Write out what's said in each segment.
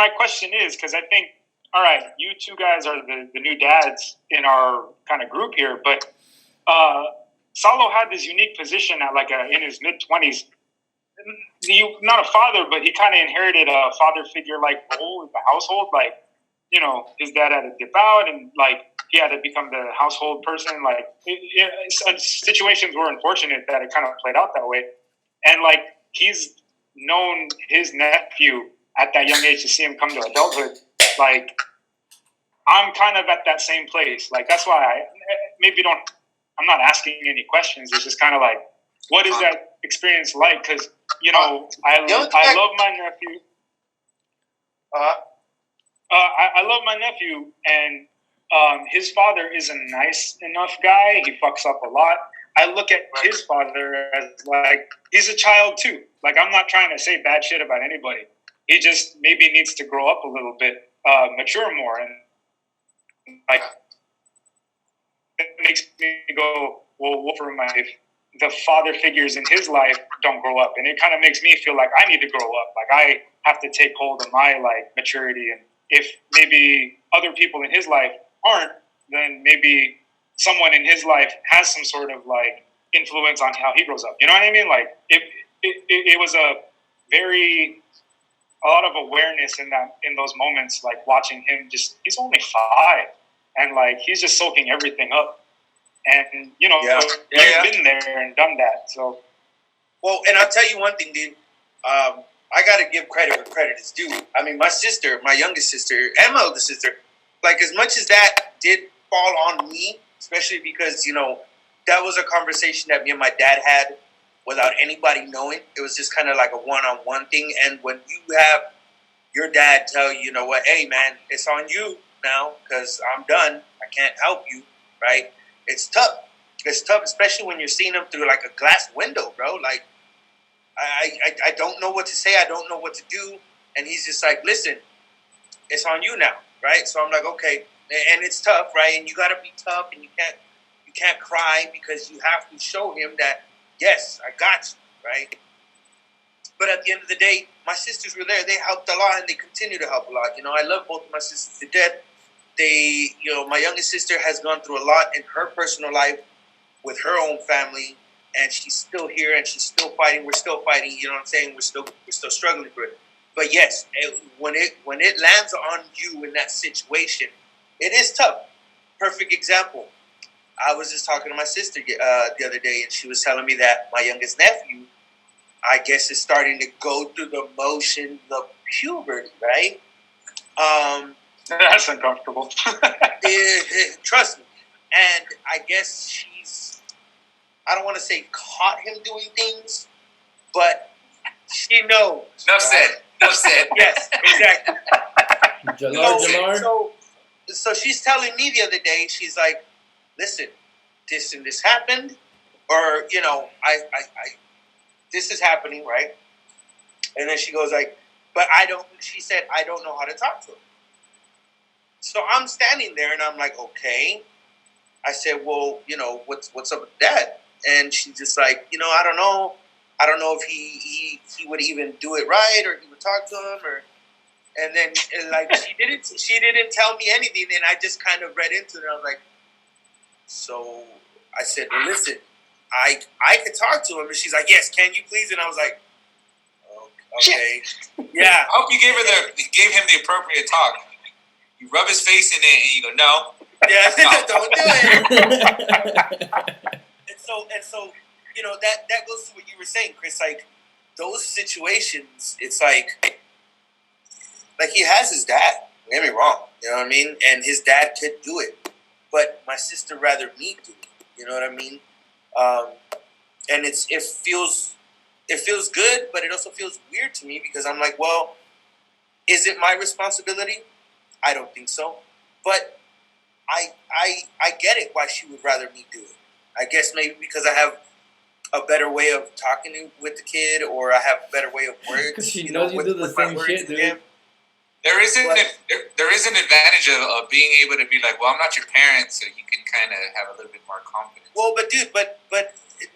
my question is, because I think, all right, you two guys are the new dads in our kind of group here, but Salo had this unique position at in his mid-20s. Not a father, but he kind of inherited a father figure-like role in the household. His dad had to dip out, and he had to become the household person. Situations were unfortunate that it kind of played out that way. And he's known his nephew at that young age to see him come to adulthood. I'm kind of at that same place. That's why I'm not asking any questions. It's just kind of what is that experience like? Because, I love my nephew. I love my nephew, and his father is a nice enough guy. He fucks up a lot. I look at his father as he's a child too. I'm not trying to say bad shit about anybody. He just maybe needs to grow up a little bit, mature more, and it makes me go, well, for the father figures in his life don't grow up, and it kind of makes me feel like I need to grow up. I have to take hold of my maturity, and if maybe other people in his life aren't, then maybe someone in his life has some sort of influence on how he grows up. You know what I mean? It was a lot of awareness in those moments, watching him he's only 5, and he's just soaking everything up. And you've been there and done that. So, well, and I'll tell you one thing, dude. I got to give credit where credit is due. I mean, my sister, my youngest sister, and my older sister, as much as that did fall on me, especially because, that was a conversation that me and my dad had without anybody knowing. It was just kind of like a one-on-one thing. And when you have your dad tell you, what, hey, man, it's on you now because I'm done. I can't help you, right? It's tough. It's tough, especially when you're seeing them through a glass window, bro. I don't know what to say. I don't know what to do. And he's just listen, it's on you now, right? So I'm okay. And it's tough, right? And you got to be tough, and you can't cry because you have to show him that, yes, I got you, right? But at the end of the day, my sisters were there. They helped a lot, and they continue to help a lot. I love both of my sisters to death. They, my youngest sister has gone through a lot in her personal life with her own family, and she's still here, and she's still fighting. We're still fighting. You know what I'm saying? We're still struggling through it. But yes, when it lands on you in that situation, it is tough. Perfect example. I was just talking to my sister the other day, and she was telling me that my youngest nephew, I guess, is starting to go through the motions of puberty, right? That's uncomfortable. Trust me. And I guess she's, I don't want to say caught him doing things, but she knows. Enough said. Yes, exactly. Jalar. So she's telling me the other day, she's like, listen, this and this happened, or, I this is happening, right? And then she goes but she said, I don't know how to talk to him. So I'm standing there and I'm okay. I said, well, what's up with that? And she's just I don't know. I don't know if he would even do it right, or he would talk to him, or. And then she didn't tell me anything, and I just kind of read into it. I was so I said, well, listen, I could talk to him, and she's like, yes, can you please? And I was okay, yeah. I hope you gave him the appropriate talk. You rub his face in it, and you go, no. Yeah, don't do it. and so that goes to what you were saying, Chris. Those situations, it's he has his dad. Don't get me wrong. You know what I mean? And his dad could do it, but my sister rather me do it. You know what I mean? And it feels good, but it also feels weird to me because I'm well, is it my responsibility? I don't think so. But I get it why she would rather me do it. I guess maybe because I have a better way of talking with the kid, or I have a better way of words. Because she knows you do the same shit, dude. There is an advantage of being able to be well, I'm not your parent, so you can kind of have a little bit more confidence. Well, but dude, but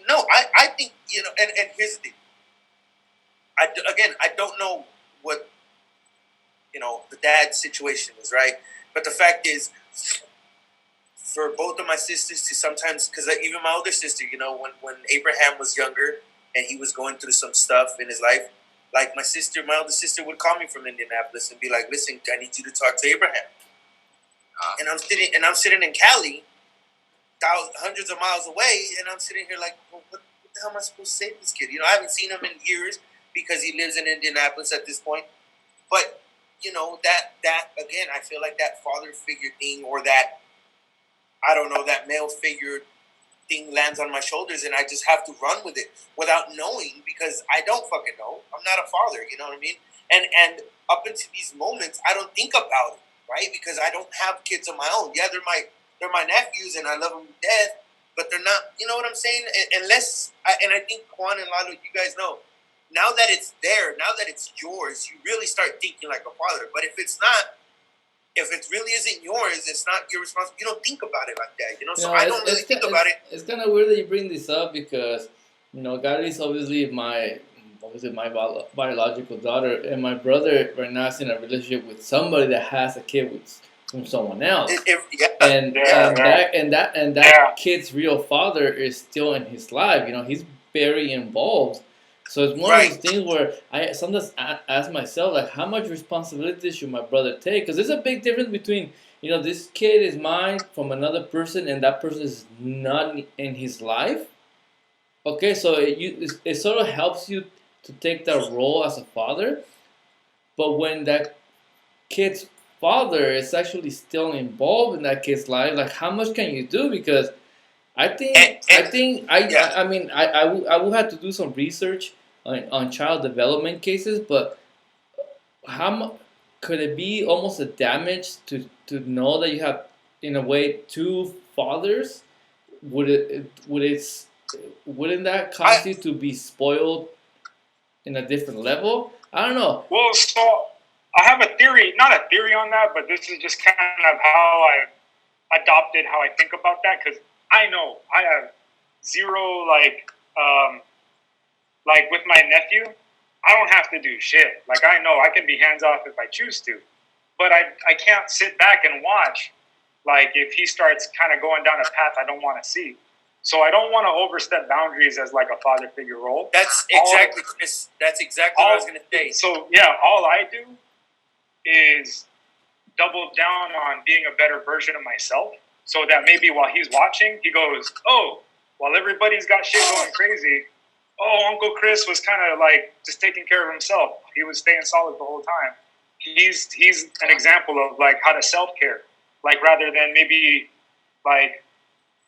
no, I think, and here's the thing. I don't know what, dad situation is, right? But the fact is, for both of my sisters to sometimes, because even my older sister, you know, when Abraham was younger and he was going through some stuff in his life, like my older sister would call me from Indianapolis and be like, "Listen, I need you to talk to Abraham." And I'm sitting in Cali, hundreds of miles away, and I'm sitting here like, well, what the hell am I supposed to say to this kid? You know, I haven't seen him in years because he lives in Indianapolis at this point. But you know, that again, I feel like that father figure thing, or that, I don't know, that male figure thing lands on my shoulders, and I just have to run with it without knowing, because I don't fucking know. I'm not a father, you know what I mean? And up until these moments, I don't think about it, right? Because I don't have kids of my own. Yeah, they're my nephews, and I love them to death, but they're not. You know what I'm saying? And I think Juan and Lalo, you guys know. Now that it's there, now that it's yours, you really start thinking like a father. But if it's not, if it really isn't yours, it's not your responsibility. You don't think about it like that, you know. So I don't really think about it. It's kind of weird that you bring this up because, Gary is obviously my biological daughter, and my brother right now is in a relationship with somebody that has a kid from someone else, that kid's real father is still in his life. He's very involved. So it's one of those things where I sometimes ask myself, like, how much responsibility should my brother take? Because there's a big difference between, this kid is mine from another person, and that person is not in his life. Okay, so it sort of helps you to take that role as a father. But when that kid's father is actually still involved in that kid's life, like, how much can you do? Because I will have to do some research on child development cases, but could it be almost a damage to know that you have, in a way, two fathers? Wouldn't that cause you to be spoiled in a different level? I don't know. Well, so I have a theory, not a theory on that, but this is just kind of how I adopted how I think about that, because I know I have zero, like with my nephew, I don't have to do shit. Like, I know I can be hands off if I choose to, but I can't sit back and watch, like, if he starts kind of going down a path I don't want to see. So I don't want to overstep boundaries as like a father figure role. That's exactly what I was going to say. So yeah, all I do is double down on being a better version of myself, so that maybe while he's watching, he goes, "Oh, while everybody's got shit going crazy, oh, Uncle Chris was kind of like just taking care of himself. He was staying solid the whole time. He's an example of like how to self-care, like, rather than maybe like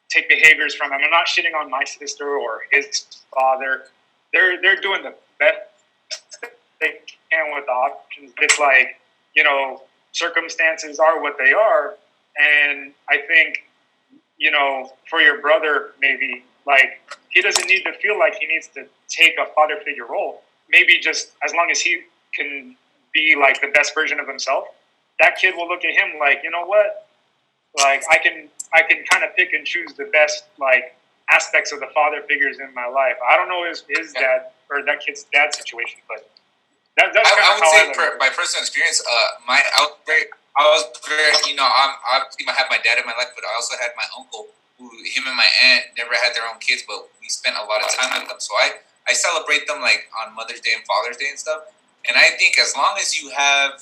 take behaviors from him. I'm not shitting on my sister or his father. They're doing the best they can with the options. It's like, circumstances are what they are, and I think, for your brother, maybe, like, he doesn't need to feel like he needs to take a father figure role. Maybe just as long as he can be like the best version of himself, that kid will look at him like, you know what? Like, I can kind of pick and choose the best, like, aspects of the father figures in my life. I don't know his dad or that kid's dad situation, but that's kind of how I would say, by personal experience, I was very, I'm obviously I have my dad in my life, but I also had my uncle, who, him and my aunt never had their own kids, but we spent a lot of time with them. So I celebrate them like on Mother's Day and Father's Day and stuff. And I think as long as you have,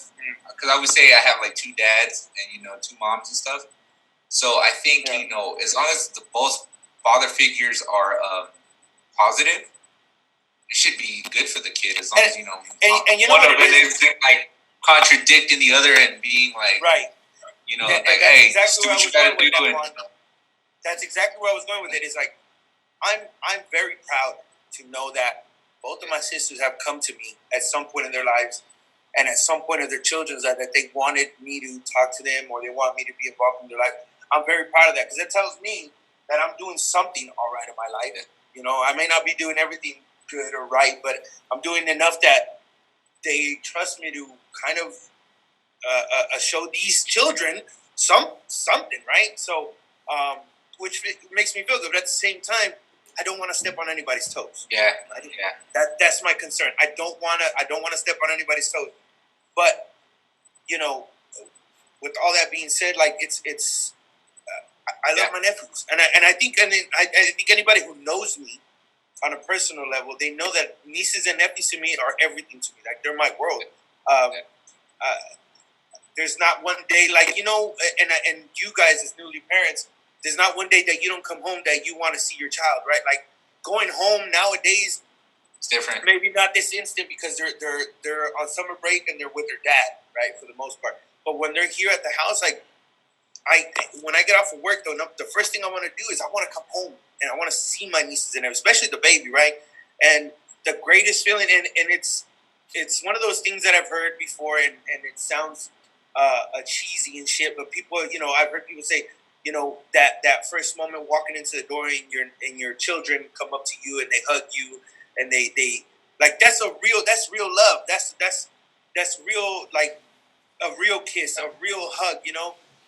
because I would say I have like two dads and two moms and stuff. So I think as long as both father figures are positive, it should be good for the kid. As long as one of them isn't like contradicting the other and being like, right, hey, exactly do what you gotta do. That's exactly where I was going with it. Is like, I'm very proud to know that both of my sisters have come to me at some point in their lives, and at some point of their children's life, that they wanted me to talk to them, or they want me to be involved in their life. I'm very proud of that, because it tells me that I'm doing something all right in my life. I may not be doing everything good or right, but I'm doing enough that they trust me to kind of show these children something, right? So, which makes me feel good. But at the same time, I don't want to step on anybody's toes. Yeah. That's my concern. I don't want to step on anybody's toes. But you know, with all that being said, like I love my nephews, and I think anybody who knows me on a personal level, they know that nieces and nephews to me are everything to me. Like they're my world. There's not one day, like, and you guys as newly parents, there's not one day that you don't come home that you want to see your child, right? Like going home nowadays, it's different. Maybe not this instant because they're on summer break and they're with their dad, right, for the most part. But when they're here at the house, like when I get off of work, though, the first thing I want to do is I want to come home and I want to see my nieces and nephews, especially the baby, right? And the greatest feeling, and it's one of those things that I've heard before, and it sounds cheesy and shit, but people, I've heard people say, that first moment walking into the door and your children come up to you and they hug you and they like that's real love. That's real, like a real kiss, a real hug,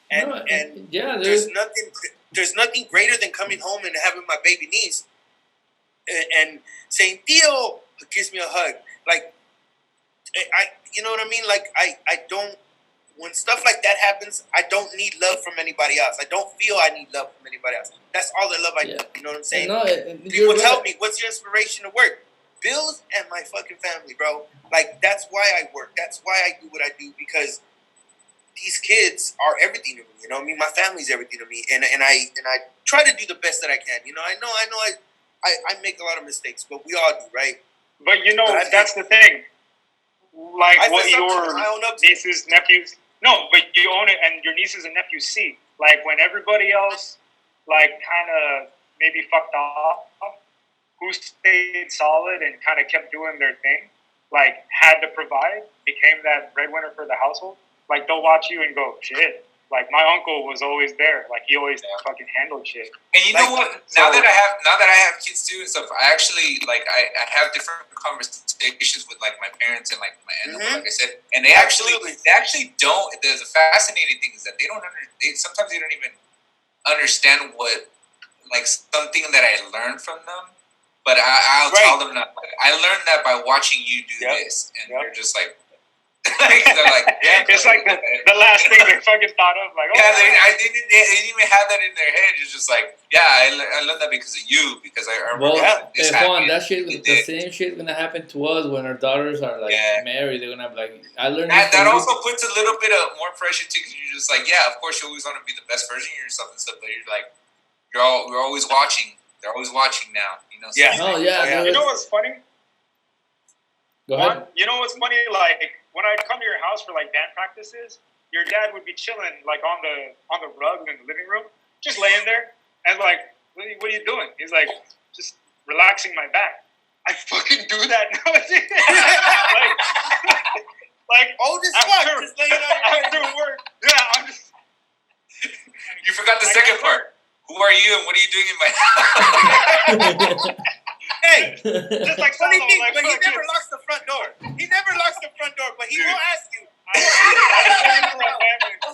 And yeah, there's nothing greater than coming home and having my baby niece and saying, "Tío," gives me a hug. Like you know what I mean? Like I don't. When stuff like that happens, I don't need love from anybody else. I don't feel I need love from anybody else. That's all the love I need. You know what I'm saying? No, people tell me, "What's your inspiration to work?" Bills and my fucking family, bro. Like that's why I work. That's why I do what I do, because these kids are everything to me. You know what I mean? My family's everything to me, and I try to do the best that I can. I make a lot of mistakes, but we all do, right? But that's the thing. Like what your nieces, nephews. No, but you own it, and your nieces and nephews see. Like when everybody else, like kind of maybe fucked off, who stayed solid and kind of kept doing their thing, like had to provide, became that breadwinner for the household. Like they'll watch you and go, shit. Like my uncle was always there. Like he always fucking handled shit. And you know what? Now that I have kids too and stuff, I actually I have different conversations with like my parents and like my aunt, like I said, and they actually don't. The fascinating thing is that they don't sometimes they don't even understand what like something that I learned from them. But I'll tell them that I learned that by watching you do this, and they're just like. They're like, it's like the last thing they fucking thought of. Like, they didn't even have that in their head. It's just like, I learned that because of you. Because I remember this Juan, that shit, the same shit gonna happen to us when our daughters are like married. They're gonna be like, I learned. That also puts a little bit of more pressure too. Because you're just like, of course you always want to be the best version of yourself and stuff. But you're like, you're always watching. They're always watching now. You know. You know what's funny? Go ahead. You know what's funny? Like when I'd come to your house for like band practices, your dad would be chilling like on the rug in the living room, just laying there, and like, what are you doing? He's like, just relaxing my back. I fucking do that nowadays. like old as fuck, just laying after work. Yeah, I'm just. You forgot the second part. Who are you and what are you doing in my house? Hey, just like funny thing, but he never locks the front door. He never locks the front door, but he will ask you. Well,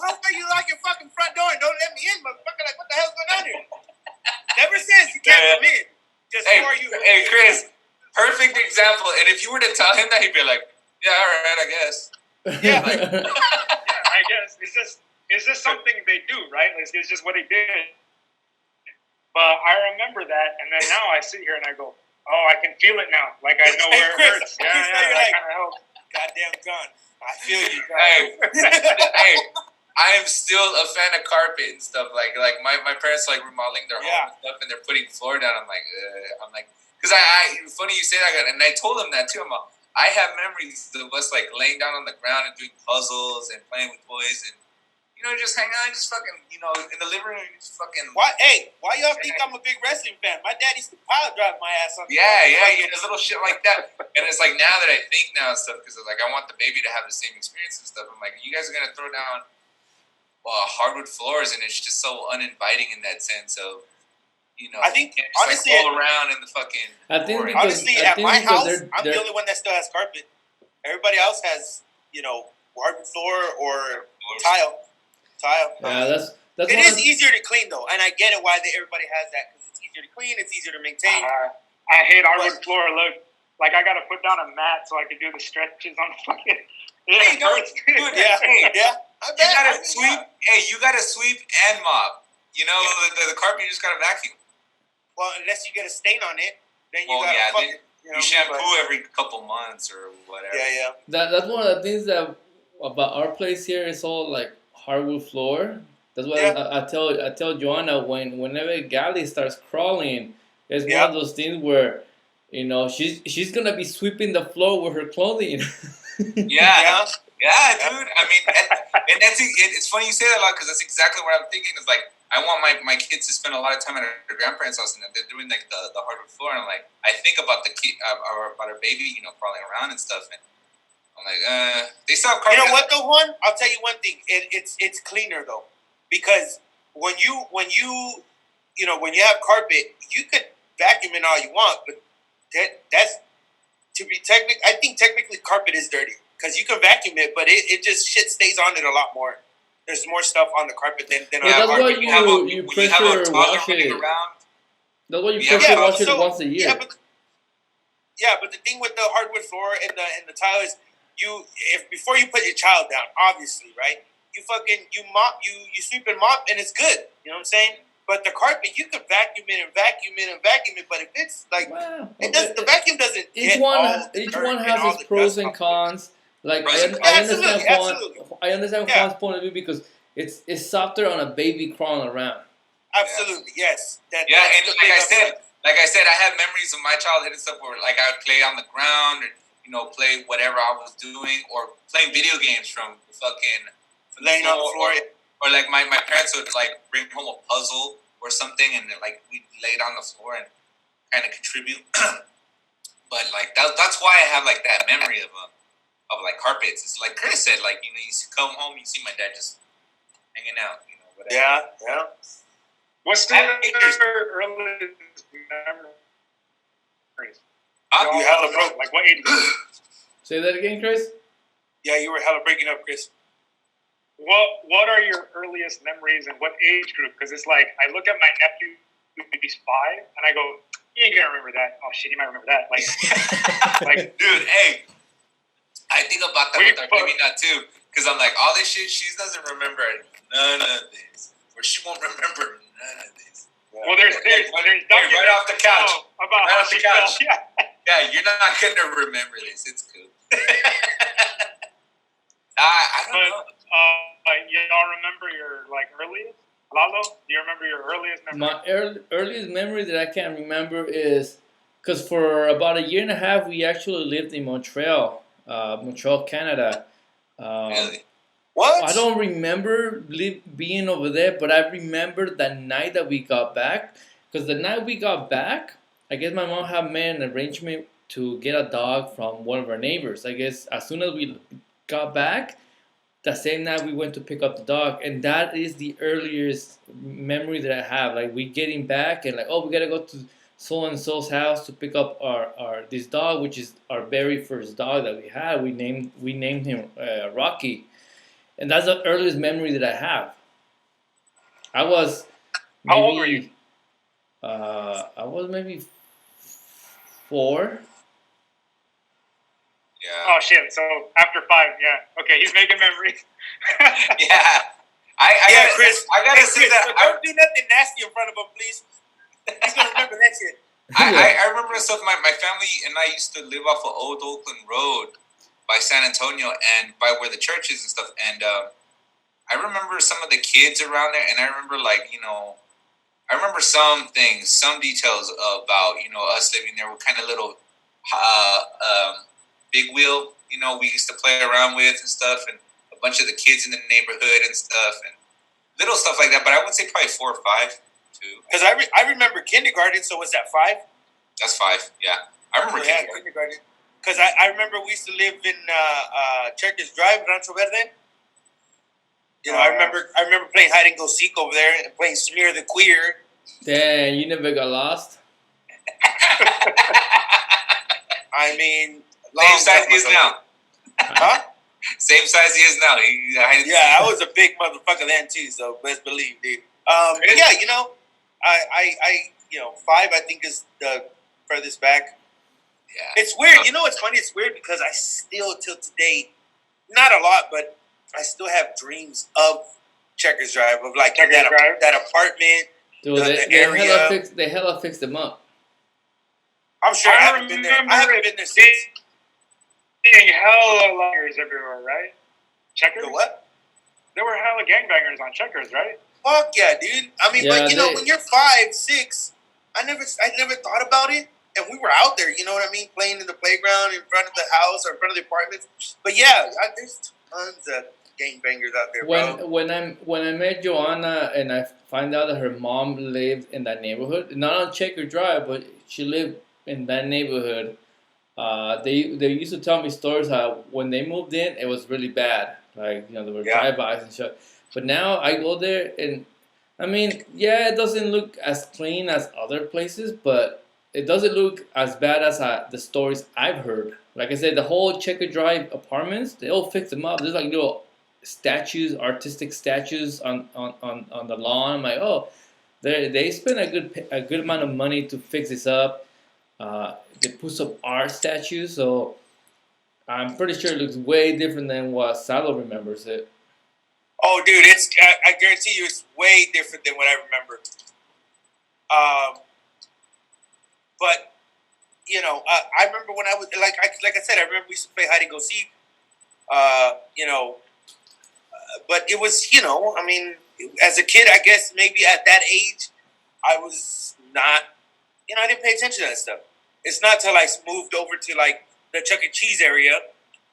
how come you lock your fucking front door and don't let me in, motherfucker? Like, what the hell's going on here? Never says you can't come in. Just who are you? Hey, Chris, perfect example. And if you were to tell him that, he'd be like, yeah, all right, I guess. Yeah, I guess. It's just something they do, right? It's just what they did. But I remember that, and then now I sit here and I go, oh, I can feel it now. Like I know where it hurts. Chris, that kind of helps. Goddamn gun. I feel you, hey, I am still a fan of carpet and stuff. Like my parents like remodeling their home and stuff, and they're putting floor down. I'm like, because I funny you say that, and I told them that too. I have memories of us like laying down on the ground and doing puzzles and playing with toys and. Just hang out, just fucking, in the living room, just fucking. Why y'all think I'm a big wrestling fan? My dad used to pile drive my ass on. Yeah, little shit like that. And it's like now that I think now and stuff, because like I want the baby to have the same experience and stuff. I'm like, you guys are gonna throw down hardwood floors, and it's just so uninviting in that sense of, I think honestly, roll around in the fucking. I think because, honestly, at my house, I'm the only one that still has carpet. Everybody else has, hardwood floor or tile. Yeah, that's it is easier to clean though, and I get it why everybody has that because it's easier to clean, it's easier to maintain. I hate hardwood floor. Look, like I gotta put down a mat so I can do the stretches on the fucking It don't- hurts. dude, Yeah, hey, yeah. I you bet. gotta sweep. Hey, you gotta sweep and mop. You know, the carpet, you just gotta vacuum. Well, unless you get a stain on it, then you Well, gotta yeah, fuck then it. you shampoo every couple months or whatever. Yeah. That's one of the things that about our place here is all like hardwood floor. That's why Yeah. I tell Joanna whenever Gally starts crawling, it's one Yeah. of those things where she's gonna be sweeping the floor with her clothing. Yeah, yeah, dude. I mean, and it's funny you say that a lot because that's exactly what I'm thinking. Is like I want my kids to spend a lot of time at their grandparents' house, and they're doing like the hardwood floor, and I'm like, I think about the kid, or about our baby, crawling around and stuff, and I'm like, they stop You carpet. know what though, Juan? I'll tell you one thing. It's cleaner though, because when you when you have carpet, you could vacuum it all you want, but that's to be technical. I think technically carpet is dirty because you can vacuum it, but it just shit stays on it a lot more. There's more stuff on the carpet than Well, on that's the why carpet. you have a pressure toddler wash running it. around. That's why you Yeah, pressure but wash it once a year. But the thing with the hardwood floor and the tile is if before you put your child down, obviously, right? You mop, you sweep and mop, and it's good. You know what I'm saying? But the carpet, you can vacuum it and vacuum it and vacuum it. But if it's like the vacuum doesn't each get one all the each dirt one and has all its the pros dust and off of it. cons. Like I understand I understand Yeah. Juan's point of view because it's softer on a baby crawling around. Absolutely, yes. And like I said, I have memories of my childhood and stuff where like I would play on the ground or play whatever I was doing or playing video games from laying on the floor. Or like my parents would like bring home a puzzle or something and like we'd lay it on the floor and kind of contribute. But like that's why I have like that memory of like carpets. It's like Chris said, like you come home, you see my dad just hanging out, whatever. Yeah. What's the earliest memory? You hella broke. Like what age? Say that again, Chris. Yeah, you were hella breaking up, Chris. What are your earliest memories and what age group? Because it's like I look at my nephew, he's 5, and I go, he ain't gonna remember that. Oh shit, he might remember that. Like, dude, hey, I think about that with our baby now too, because I'm like, all this shit, she doesn't remember none of this, or she won't remember none of this. Yeah. Well, there's right off the couch about right how off the she couch. felt. Yeah, you're not gonna remember this. It's cool. I don't know. Y'all remember your earliest? Lalo, do you remember your earliest memory? My earliest memory that I can remember is because for about a year and a half we actually lived in Montreal, Canada. Really? What? I don't remember being over there, but I remember the night that we got back. Because the night we got back, I guess my mom had made an arrangement to get a dog from one of our neighbors. I guess as soon as we got back, the same night we went to pick up the dog, and that is the earliest memory that I have. Like we getting back and like, oh, we gotta go to so and so's house to pick up our this dog, which is our very first dog that we had. We named him Rocky, and that's the earliest memory that I have. I was maybe, How old were you? I was maybe 4. Yeah. Oh shit! So after 5, yeah. Okay, he's making memories. Yeah. Chris. I gotta say that. Don't do nothing nasty in front of him, please. He's gonna remember that shit. I remember stuff. My family and I used to live off of Old Oakland Road by San Antonio and by where the church is and stuff. And I remember some of the kids around there, and I remember I remember some things, some details about us living there. We're kind of little big wheel, we used to play around with and stuff, and a bunch of the kids in the neighborhood and stuff, and little stuff like that. But I would say probably 4 or 5 too. Because I remember kindergarten. So was that 5? That's 5. Yeah, I remember kindergarten. Because I remember we used to live in Churches Drive, Rancho Verde. I remember playing hide and go seek over there and playing Smear the Queer. Damn, you never got lost. I mean, same size he is now. Huh? Same size he is now. I was a big motherfucker then too. So best believe, dude. Yeah, I 5 I think is the furthest back. Yeah. It's weird. You know what's funny? It's weird because I still till today not a lot, but I still have dreams of Checkers Drive, of like Checkers Drive? that apartment, Dude, the area. they hella fixed them up. I'm sure I I haven't been there. I haven't been there since. Seeing hella loggers everywhere, right? Checkers? The what? There were hella gangbangers on Checkers, right? Fuck yeah, dude. I mean, Yeah, but you know, when you're 5, 6, I never thought about it. And we were out there, you know what I mean, playing in the playground in front of the house or in front of the apartments. But yeah, there's tons of gangbangers out there, bro. When I met Joanna and I find out that her mom lived in that neighborhood, not on Checker Drive, but she lived in that neighborhood. They used to tell me stories how when they moved in, it was really bad. Like, you know, there were drive-bys and shit. But now I go there and, I mean, yeah, it doesn't look as clean as other places, but it doesn't look as bad as the stories I've heard. Like I said, the whole Checker Drive apartments, they all fix them up. There's like little statues, artistic statues on the lawn. I'm like, oh, they spend a good amount of money to fix this up. They put some art statues, so I'm pretty sure it looks way different than what Salo remembers it. Oh, dude, I guarantee you, it's way different than what I remember. But you know, I remember when I was like I said, I remember we used to play hide and go seek. You know, but it was, you know, I mean, as a kid, I guess maybe at that age, I was not, you know, I didn't pay attention to that stuff. It's not till I moved over to like the Chuck E. Cheese area,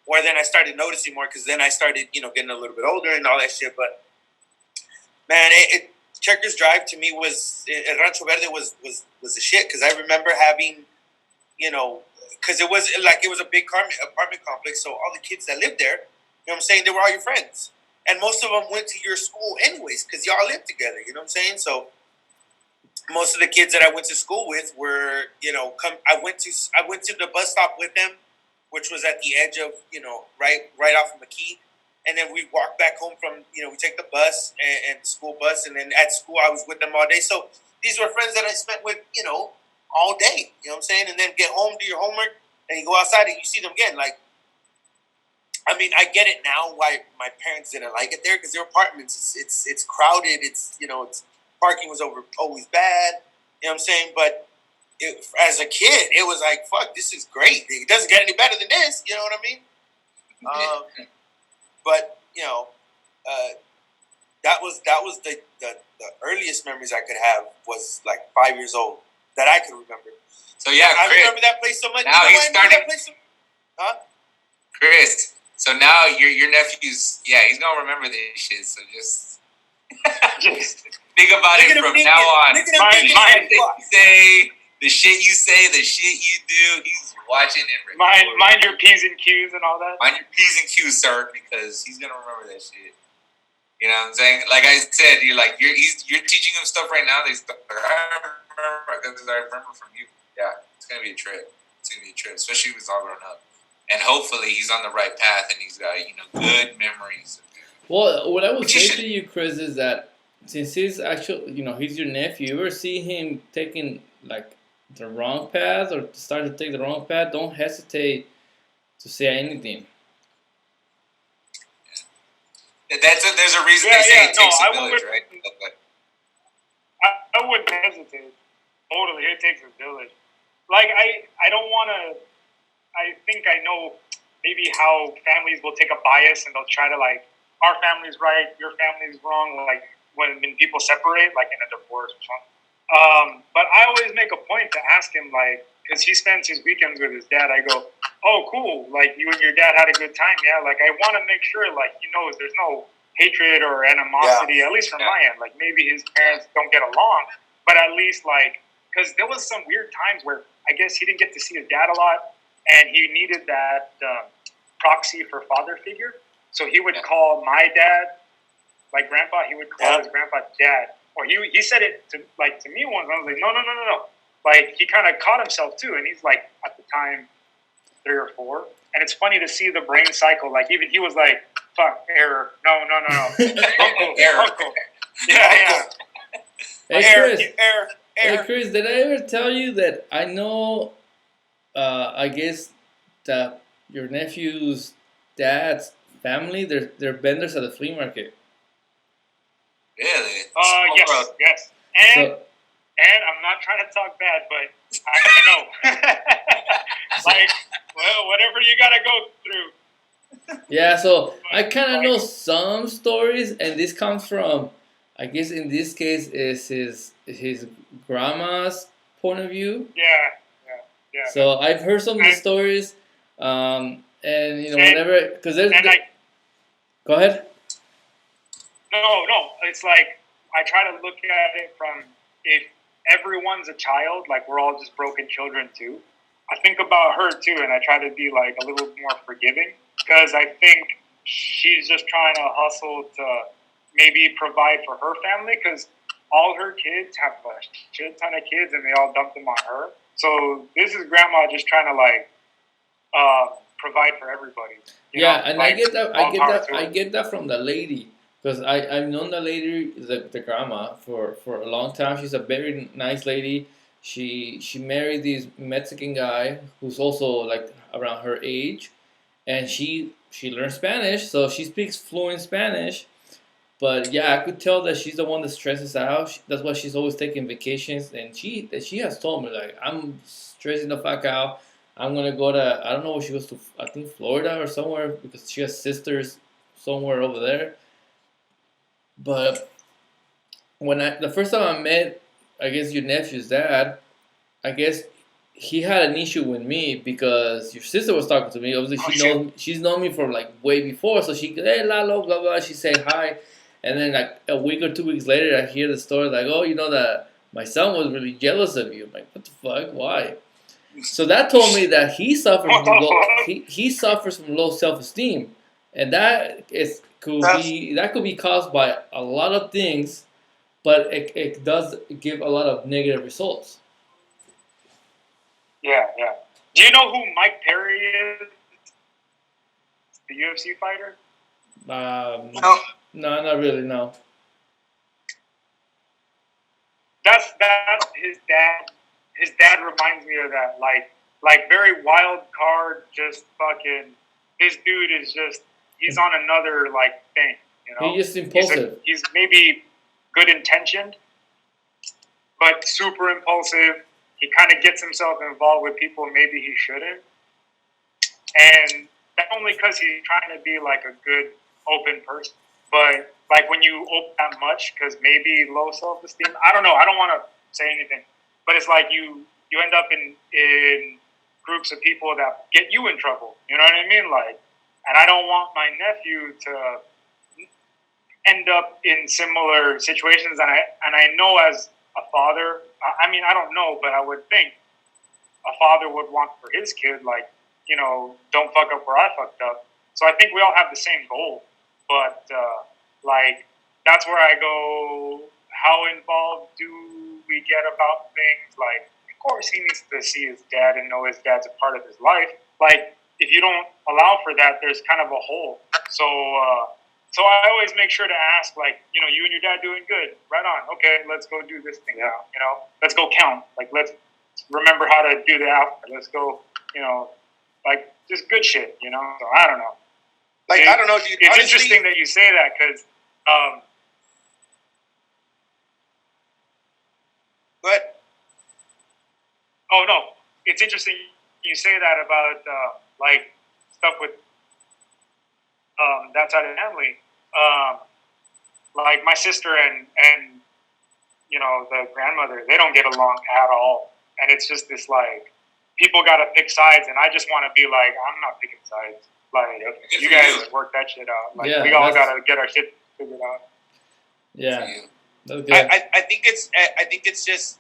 where then I started noticing more, because then I started, you know, getting a little bit older and all that shit. But man, Checkers Drive to me was Rancho Verde was the shit, because I remember having, you know, because it was a big apartment complex, so all the kids that lived there, you know what I'm saying, they were all your friends, and most of them went to your school anyways, because y'all lived together. You know what I'm saying? So most of the kids that I went to school with were, you know, I went to the bus stop with them, which was at the edge of, you know, right off of McKee. And then we walked back home from, you know, we take the bus and the school bus. And then at school, I was with them all day. So these were friends that I spent with, you know, all day. You know what I'm saying? And then get home, do your homework, and you go outside and you see them again. Like, I mean, I get it now why my parents didn't like it there, because their apartments, it's crowded. It's, you know, parking was always bad. You know what I'm saying? But as a kid, it was like, fuck, this is great. It doesn't get any better than this. You know what I mean? But you know, that was the earliest memories I could have, was like 5 years old, that I could remember. So yeah, I Chris, remember that place so much. now You know he's why I remember starting. that place huh? Chris, so now your nephew's, yeah, he's gonna remember this shit. So just think about Look it at him from thinking. now on. Look at him thinking. The shit you say, the shit you do, he's watching and recording. Mind your P's and Q's and all that. Mind your P's and Q's, sir, because he's gonna remember that shit. You know what I'm saying? Like I said, you're teaching him stuff right now. I remember from you. Yeah, it's gonna be a trip. It's gonna be a trip, especially if he's all grown up. And hopefully he's on the right path and he's got, you know, good memories. Well, what I would say to you, Chris, is that since he's actually, you know, he's your nephew, you ever see him taking like the wrong path or start to take the wrong path, don't hesitate to say anything. Yeah. There's a reason they say it takes a village, right? I wouldn't hesitate. Totally, it takes a village. Like, I don't want to. I think I know maybe how families will take a bias and they'll try to, like, our family's right, your family's wrong. Like when people separate, like in a divorce or something. But I always make a point to ask him, like, because he spends his weekends with his dad. I go, oh, cool. Like, you and your dad had a good time, yeah? Like, I want to make sure, like, he knows there's no hatred or animosity, at least from my end. Like, maybe his parents don't get along, but at least, like, because there was some weird times where I guess he didn't get to see his dad a lot, and he needed that proxy for father figure. So he would call my dad, like grandpa, he would call his grandpa dad. Or he said it to me once, and I was like, no. Like, he kind of caught himself too, and he's like, at the time, 3 or 4. And it's funny to see the brain cycle. Like, even he was like, fuck, error. No. Uncle, Error. uncle. Yeah. Hey, Chris, did I ever tell you that I know, I guess, that your nephew's dad's family, they're vendors at the flea market. Really? Yes. So And I'm not trying to talk bad, but I know. Like, well, whatever you gotta go through. yeah, so I kind of know some stories, and this comes from, I guess in this case, is his grandma's point of view. Yeah. So I've heard some of the And, stories, and you know, and, whenever because there's. and like, Go ahead. no, it's like I try to look at it from if everyone's a child, like we're all just broken children too. I think about her too, and I try to be like a little more forgiving because I think she's just trying to hustle to maybe provide for her family because all her kids have a shit ton of kids and they all dump them on her. So this is grandma just trying to like provide for everybody. Yeah, and like, I get that from the lady because I've known the lady, the grandma, for a long time. She's a very nice lady. She married this Mexican guy who's also like around her age, and she learned Spanish, so she speaks fluent Spanish. But yeah, I could tell that she's the one that stresses out. That's why she's always taking vacations, and she has told me like I'm stressing the fuck out. I'm gonna go to I don't know where she goes to. I think Florida or somewhere because she has sisters somewhere over there. But the first time I met, I guess your nephew's dad, I guess he had an issue with me because your sister was talking to me. Obviously, she's known me from like way before, so she hey Lalo blah blah. She say hi, and then like a week or 2 weeks later, I hear the story like, oh, you know that my son was really jealous of you. I'm like, what the fuck? Why? So that told me that he suffers from low self esteem, and that could be caused by a lot of things, but it does give a lot of negative results. Yeah. Do you know who Mike Perry is? The UFC fighter? No, not really. No. That's his dad. His dad reminds me of that. Like very wild card, just fucking. This dude is just. He's on another like thing. You know. He's just impulsive. He's maybe good intentioned, but super impulsive. He kind of gets himself involved with people maybe he shouldn't. And not only because he's trying to be like a good, open person, but like when you open that much, because maybe low self-esteem, I don't know, I don't want to say anything, but it's like you end up in groups of people that get you in trouble. You know what I mean? Like, and I don't want my nephew to end up in similar situations. And I know as a father, I mean, I don't know, but I would think a father would want for his kid, like, you know, don't fuck up where I fucked up. So I think we all have the same goal, but like that's where I go. How involved do we get about things? Like, of course, he needs to see his dad and know his dad's a part of his life. Like, if you don't allow for that, there's kind of a hole. So, so I always make sure to ask, like, you know, you and your dad doing good, right on. Okay, let's go do this thing now. You know, let's go count. Like, let's remember how to do the alphabet. Let's go. You know, like just good shit. You know. So I don't know. Like, I don't know, dude. It's Honestly, interesting that you say that because. But Oh no, it's interesting you say that about like stuff with that side of the family. Like my sister and you know the grandmother, they don't get along at all, and it's just this like people got to pick sides, and I just want to be like, I'm not picking sides. Like you guys work that shit out. Like we all got to get our shit figured out. Yeah, that's good. I think it's just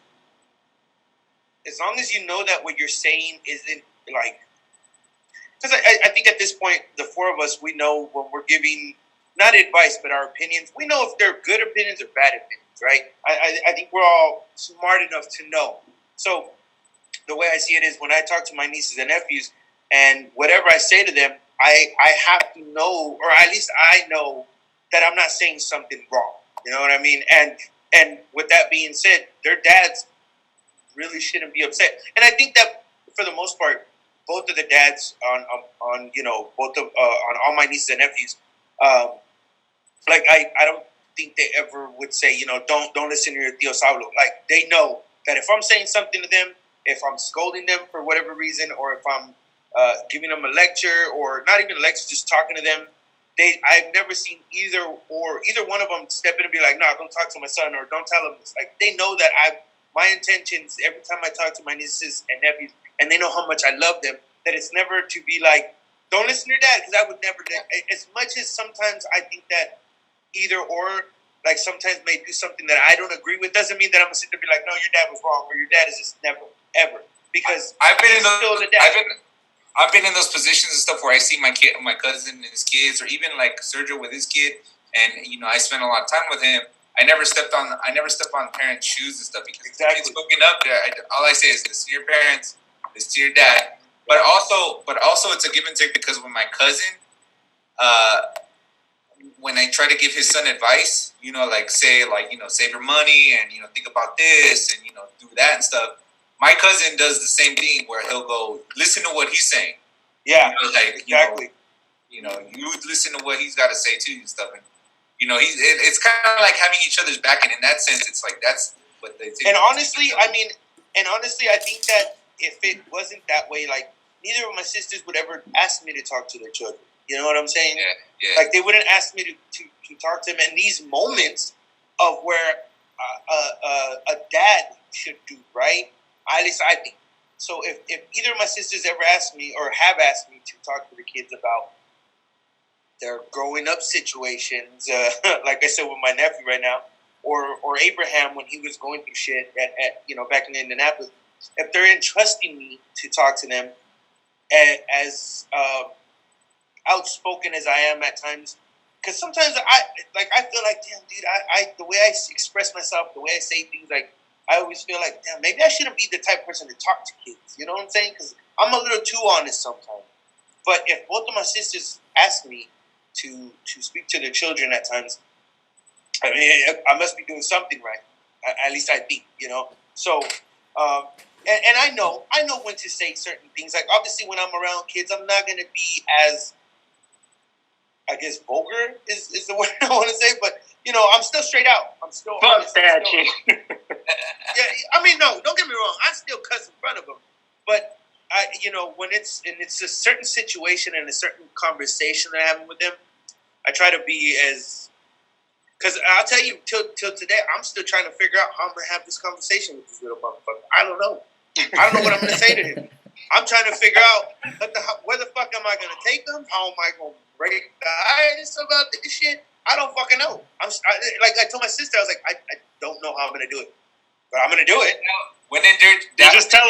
as long as you know that what you're saying isn't like, because I think at this point the four of us, we know when we're giving not advice but our opinions. We know if they're good opinions or bad opinions, right? I think we're all smart enough to know. So the way I see it is when I talk to my nieces and nephews, and whatever I say to them, I have to know, or at least I know that I'm not saying something wrong. You know what I mean? And with that being said, their dads really shouldn't be upset. And I think that for the most part, both of the dads on both of on all my nieces and nephews. Like I don't think they ever would say, don't listen to your tío Saulo. Like they know that if I'm saying something to them, if I'm scolding them for whatever reason, or if I'm giving them a lecture, or not even a lecture, just talking to them, I've never seen either one of them step in and be like, no, don't talk to my son, or don't tell him this. Like they know that my intentions every time I talk to my nieces and nephews, and they know how much I love them, that it's never to be like, don't listen to your dad, because I would never. As much as sometimes I think that either or, like sometimes may do something that I don't agree with, doesn't mean that I'm gonna sit there and be like, no, your dad was wrong, or your dad is just never, ever. Because I've been in still the dad. I've been in those positions and stuff where I see my cousin and his kids, or even like Sergio with his kid, and I spent a lot of time with him. I never stepped on parents' shoes and stuff, because the kids hooking up there. All I say is, listen to your parents, listen to your dad. But also it's a give and take, because with my cousin, when I try to give his son advice, save your money and think about this and do that and stuff. My cousin does the same thing, where he'll go listen to what he's saying. Yeah, exactly. You listen to what he's got to say too and stuff. And it's kind of like having each other's back, and in that sense, it's like that's what they do. And honestly, I think that if it wasn't that way, like neither of my sisters would ever ask me to talk to their children. You know what I'm saying? Yeah. Like they wouldn't ask me to talk to them in these moments of where a dad should do, right? At least I think. So if either of my sisters ever asked me or have asked me to talk to the kids about their growing up situations, like I said with my nephew right now, or Abraham when he was going through shit at back in Indianapolis, if they're entrusting me to talk to them as outspoken as I am at times, because sometimes I feel like, damn, dude, I the way I express myself, the way I say things, like I always feel like, damn, maybe I shouldn't be the type of person to talk to kids. You know what I'm saying? Because I'm a little too honest sometimes. But if both of my sisters ask me to speak to their children at times, I mean, I must be doing something right. At least I think, So, and I know when to say certain things. Like obviously, when I'm around kids, I'm not gonna be as, I guess, vulgar is the word I want to say. But I'm still straight out. I'm still honest. Fuck that shit. Yeah, I mean, no, don't get me wrong. I still cuss in front of them, but when it's a certain situation and a certain conversation that I'm having with them, I try to be as, because I'll tell you, till today, I'm still trying to figure out how I'm gonna have this conversation with this little motherfucker. I don't know what I'm gonna say to him. I'm trying to figure out where the fuck am I gonna take him? How am I gonna break the ice about this shit? I don't fucking know. Like I told my sister, I was like, I don't know how I'm gonna do it. But I'm gonna do it. When in You just tell